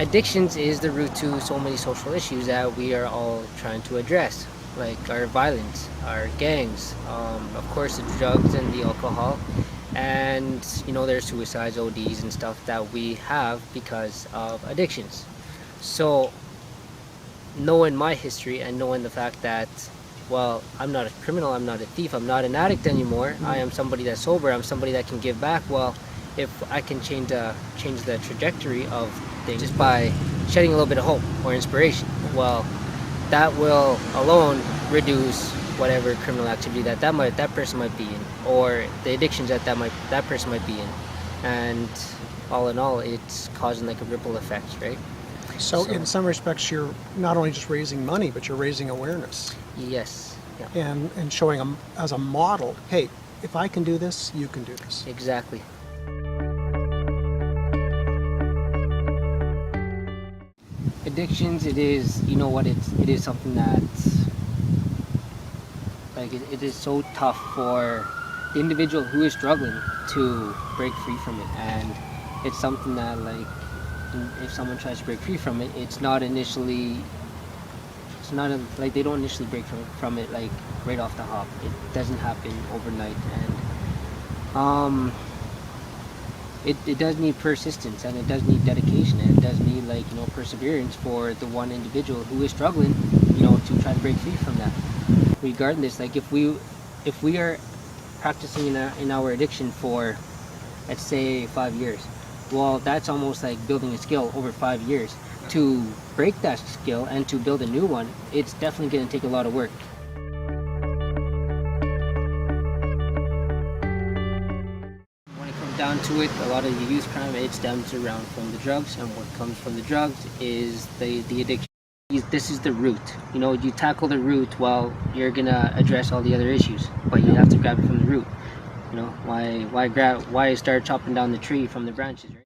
Addictions is the root to so many social issues that we are all trying to address, like our violence, our gangs, of course the drugs and the alcohol, and there's suicides, ODs, and stuff that we have because of addictions. So knowing my history and knowing the fact that, well, I'm not a criminal, I'm not a thief, I'm not an addict anymore, I am somebody that's sober, I'm somebody that can give back. Well, if I can change the trajectory of things just by shedding a little bit of hope or inspiration, well, that will alone reduce whatever criminal activity that person might be in, or the addictions that person might be in. And all in all, it's causing like a ripple effect, right? So in some respects, you're not only just raising money, but you're raising awareness Yes. Yeah. and showing them as a model, hey, if I can do this, you can do this. Exactly. Addictions, it is, it is something that's like it is so tough for the individual who is struggling to break free from it. And it's something that, like, if someone tries to break free from it, like they don't initially break from it like right off the hop. It doesn't happen overnight. And it does need persistence, and it does need dedication, and it does need, like, perseverance for the one individual who is struggling, to try to break free from that. Regardless, like, if we are practicing in our addiction for, let's say, 5 years, well, that's almost like building a skill over 5 years. To break that skill and to build a new one, it's definitely going to take a lot of work. When it comes down to it, a lot of the youth crime, it stems around from the drugs, and what comes from the drugs is the addiction. This is the root. You tackle the root, well, you're gonna address all the other issues, but you have to grab it from the root. Why start chopping down the tree from the branches, right?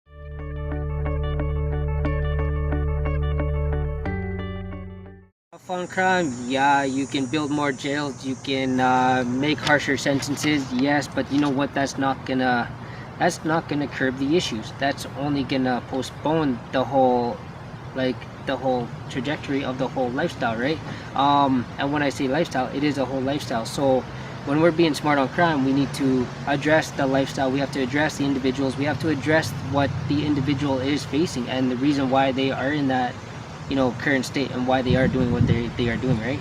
On crime, yeah, you can build more jails, you can make harsher sentences, yes, but you know what? That's not gonna curb the issues. That's only gonna postpone the whole trajectory of the whole lifestyle, right? And when I say lifestyle, it is a whole lifestyle. So when we're being smart on crime, we need to address the lifestyle, we have to address the individuals, we have to address what the individual is facing and the reason why they are in that current state, and why they are doing what they are doing, right?